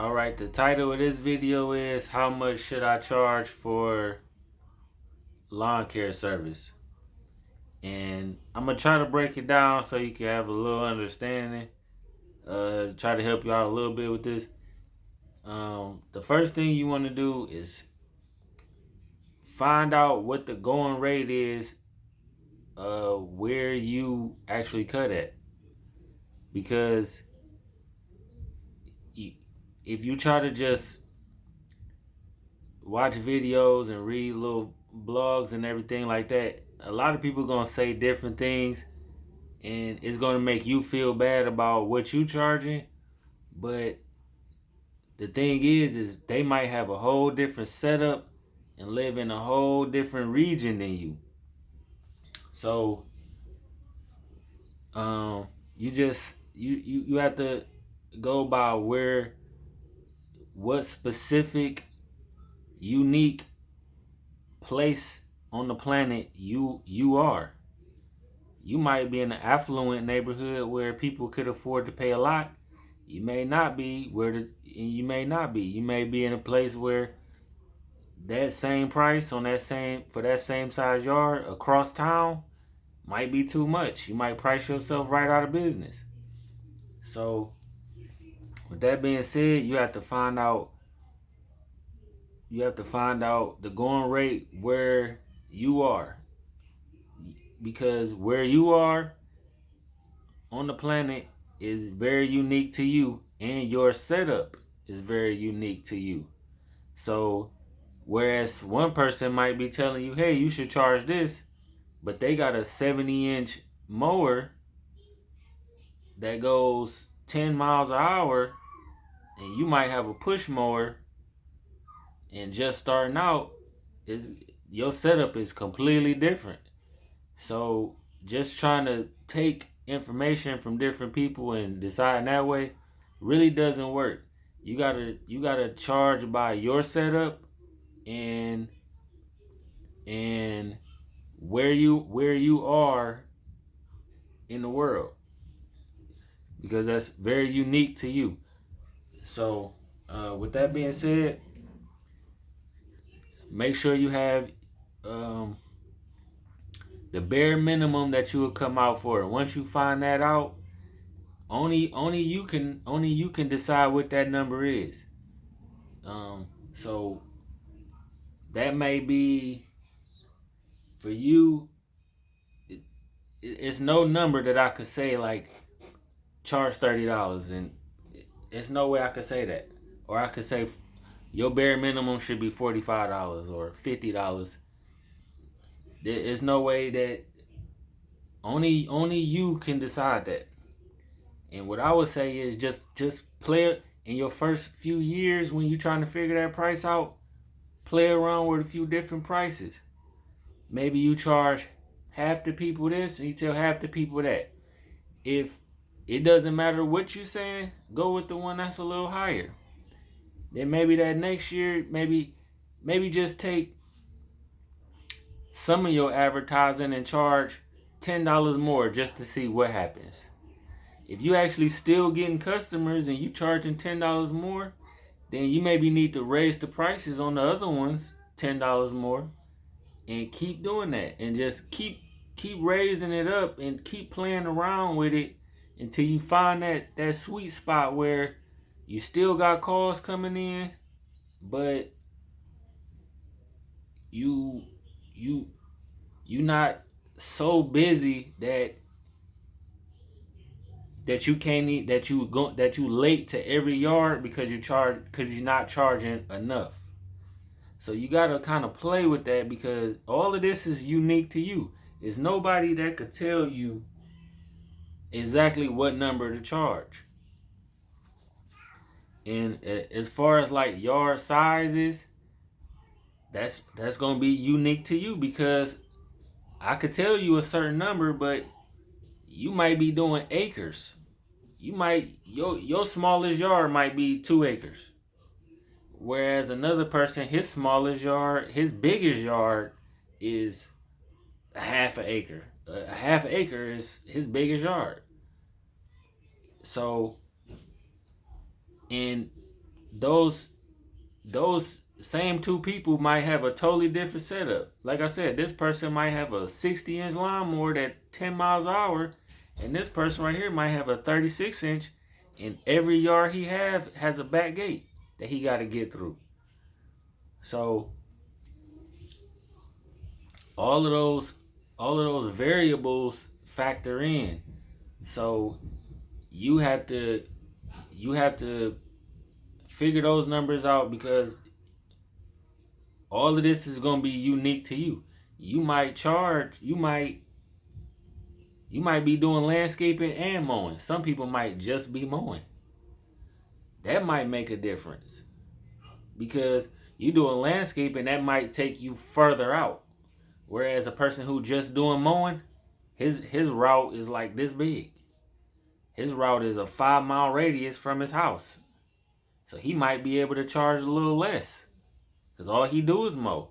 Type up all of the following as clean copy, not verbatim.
Alright, the title of this video is how much should I charge for lawn care service? And I'm gonna try to break it down so you can have a little understanding. Try to help you out a little bit with this. The first thing you want to do is find out what the going rate is, where you actually cut at. Because if you try to just watch videos and read little blogs and everything like that, a lot of people gonna say different things, and it's gonna make you feel bad about what you charging. But the thing is they might have a whole different setup and live in a whole different region than you. So you just you have to go by what specific unique place on the planet you are. You might be in an affluent neighborhood where people could afford to pay a lot. You may not be you may not be. You may be in a place where that same price on that same size yard across town might be too much. You might price yourself right out of business. So with that being said, you have to find out the going rate where you are. Because where you are on the planet is very unique to you, and your setup is very unique to you. So whereas one person might be telling you, hey, you should charge this, but they got a 70-inch mower that goes 10 miles an hour, and you might have a push mower, and just starting out, is your setup is completely different. So just trying to take information from different people and decide that way really doesn't work. You gotta charge by your setup and and where you are in the world, because that's very unique to you. So with that being said, make sure you have um, the bare minimum that you will come out for. Once you find that out, only you can decide what that number is. So that may be for you. It's no number that I could say like charge $30, and it's no way I could say that. Or I could say your bare minimum should be $45 or $50. There's no way that only you can decide that. And what I would say is just play it in your first few years when you're trying to figure that price out. Play around with a few different prices. Maybe you charge half the people this and you tell half the people that. If it doesn't matter what you're saying, go with the one that's a little higher. Then maybe that next year, maybe just take some of your advertising and charge $10 more just to see what happens. If you actually still getting customers and you charging $10 more, then you maybe need to raise the prices on the other ones $10 more, and keep doing that, and just keep raising it up and keep playing around with it until you find that sweet spot where you still got calls coming in, but you you you not so busy that you can't eat, that you late to every yard because you're not charging enough. So you gotta kind of play with that, because all of this is unique to you. There's nobody that could tell you exactly what number to charge. And as far as like yard sizes, that's gonna be unique to you, because I could tell you a certain number, but you might be doing acres. Your smallest yard might be 2 acres, whereas another person, his biggest yard is a half an acre. A half acre is his biggest yard. So, and those those same two people might have a totally different setup. Like I said, this person might have a 60-inch lawnmower at 10 miles an hour, and this person right here might have a 36-inch, and every yard he have has a back gate that he got to get through. So all of those all of those variables factor in. So you have to you have to figure those numbers out because all of this is going to be unique to you. You might be doing landscaping and mowing. Some people might just be mowing. That might make a difference because you doing landscaping that might take you further out. Whereas a person who just doing mowing, his route is like this big. His route is a 5 mile radius from his house. So he might be able to charge a little less because all he do is mow.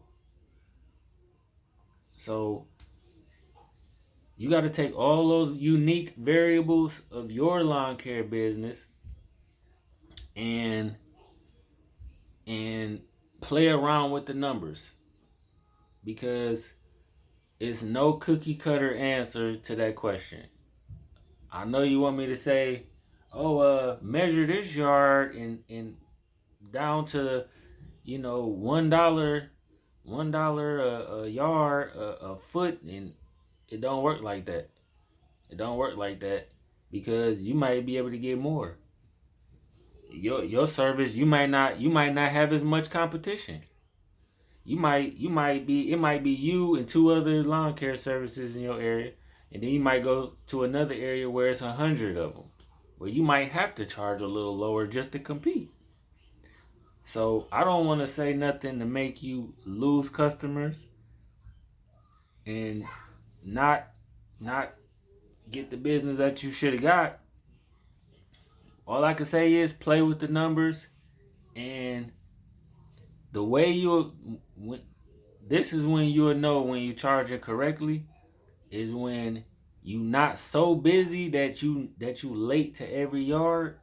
So you got to take all those unique variables of your lawn care business and and play around with the numbers because it's no cookie cutter answer to that question. I know you want me to say, "Oh, measure this yard and down to $1 a yard a foot," and it don't work like that. It don't work like that because you might be able to get more. Your service you might not have as much competition. It might be you and two other lawn care services in your area, and then you might go to another area where it's 100 of them, where you might have to charge a little lower just to compete. So I don't want to say nothing to make you lose customers and not not get the business that you should have got. All I can say is play with the numbers, and the way this is when you'll know when you charge it correctly is when you not so busy that you late to every yard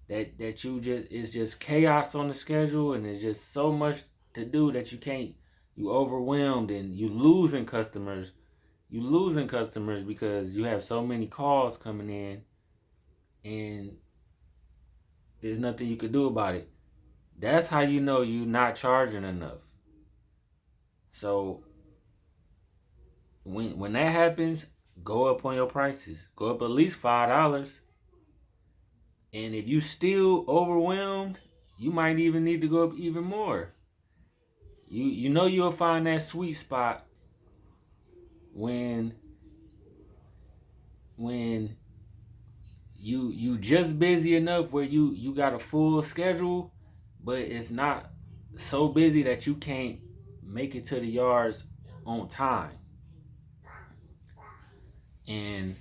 that you just it's just chaos on the schedule and there's just so much to do that you overwhelmed and you losing customers because you have so many calls coming in and there's nothing you could do about it. That's how you know you're not charging enough. So when that happens, go up on your prices. Go up at least $5. And if you still overwhelmed, you might even need to go up even more. You know you'll find that sweet spot when when you just busy enough where you got a full schedule, but it's not so busy that you can't make it to the yards on time. And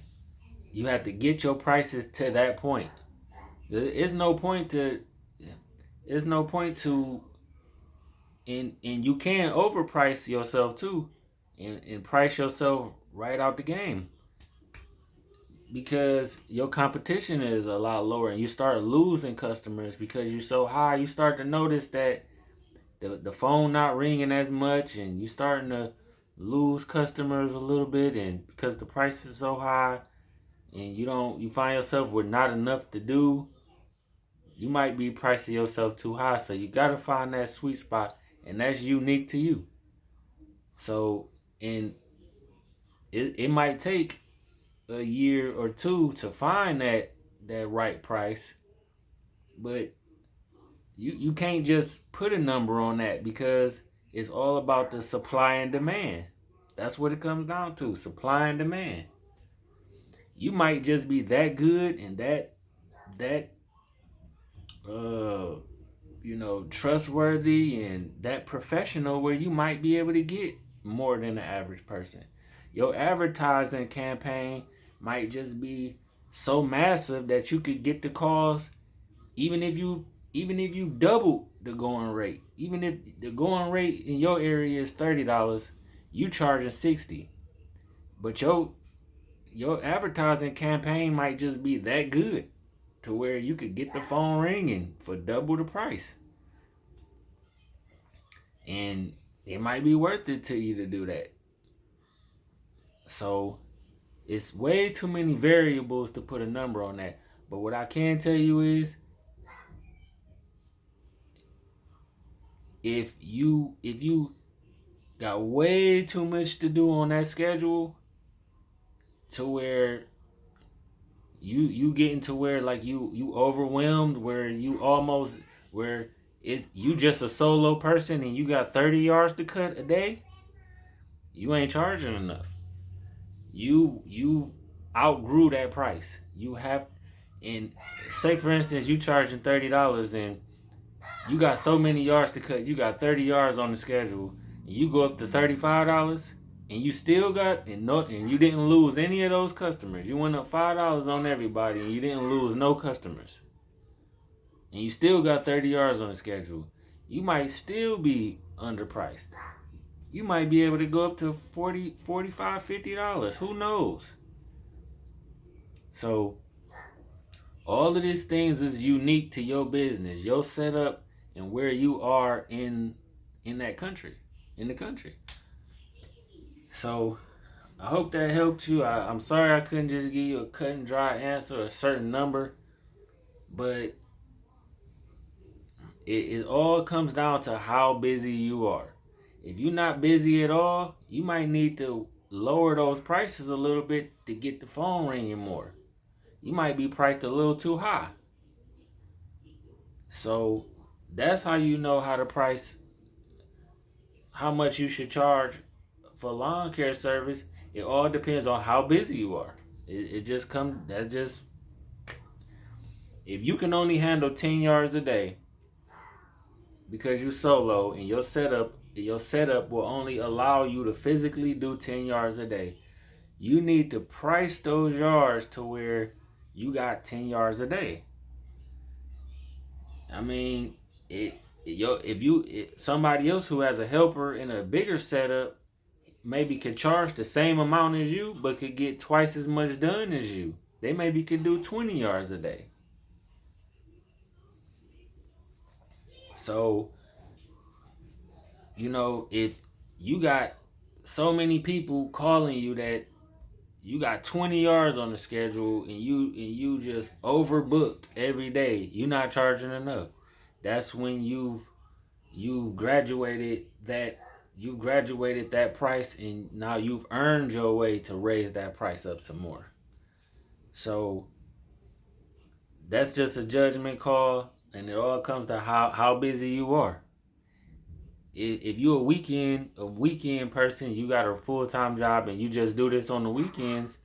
you have to get your prices to that point. It's no point to it's no point to and you can overprice yourself too and price yourself right out the game because your competition is a lot lower and you start losing customers because you're so high. You start to notice that the phone not ringing as much and you starting to lose customers a little bit and because the price is so high and you find yourself with not enough to do. You might be pricing yourself too high, so you got to find that sweet spot, and that's unique to you. So, and it might take a year or two to find that right price, but you can't just put a number on that because it's all about the supply and demand. That's what it comes down to, supply and demand. You might just be that good and that uh trustworthy and that professional where you might be able to get more than the average person. Your advertising campaign might just be so massive that you could get the calls even if you double the going rate. Even if the going rate in your area is $30, you charging 60. But your advertising campaign might just be that good to where you could get the phone ringing for double the price. And it might be worth it to you to do that. So it's way too many variables to put a number on that. But what I can tell you is if you got way too much to do on that schedule to where you getting to where like you overwhelmed, where you almost where it's you just a solo person and you got 30 yards to cut a day, you ain't charging enough. You outgrew that price. You have, and say for instance you charging $30 and you got so many yards to cut, you got 30 yards on the schedule, and you go up to $35 and you still got and you didn't lose any of those customers. You went up $5 on everybody and you didn't lose no customers. And you still got 30 yards on the schedule. You might still be underpriced. You might be able to go up to $40, $45, $50. Who knows? So all of these things is unique to your business, your setup, and where you are in that country, in the country. So I hope that helped you. I'm sorry I couldn't just give you a cut and dry answer, a certain number, but it all comes down to how busy you are. If you're not busy at all, you might need to lower those prices a little bit to get the phone ringing more. You might be priced a little too high. So that's how you know how to price, how much you should charge for lawn care service. It all depends on how busy you are. It just comes, that just, if you can only handle 10 yards a day because you're solo and your setup will only allow you to physically do 10 yards a day, you need to price those yards to where you got 10 yards a day. I mean, if somebody else who has a helper in a bigger setup maybe could charge the same amount as you, but could get twice as much done as you. They maybe could do 20 yards a day. So, if you got so many people calling you that you got 20 yards on the schedule and you just overbooked every day, you're not charging enough. That's when you've graduated that price, and now you've earned your way to raise that price up some more. So that's just a judgment call, and it all comes to how busy you are. If you're a weekend person, you got a full-time job and you just do this on the weekends,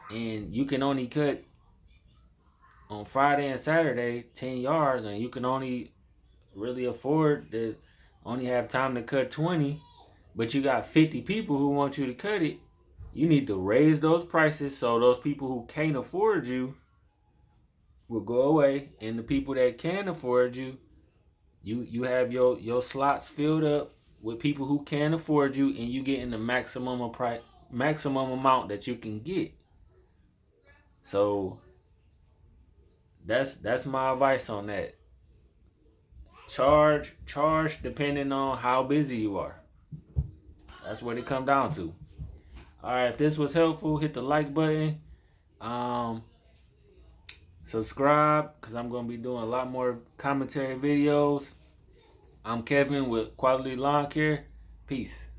and you can only cut on Friday and Saturday 10 yards, and you can only really afford to only have time to cut 20, but you got 50 people who want you to cut it. You need to raise those prices so those people who can't afford you will go away, and the people that can afford you, you have your slots filled up with people who can afford you, and you getting the maximum amount that you can get. So that's my advice on that. Charge depending on how busy you are. That's what it come down to. All right, if this was helpful, hit the like button. Um, Subscribe, because I'm going to be doing a lot more commentary videos. I'm Kevin with Quality Lawn Care. Peace.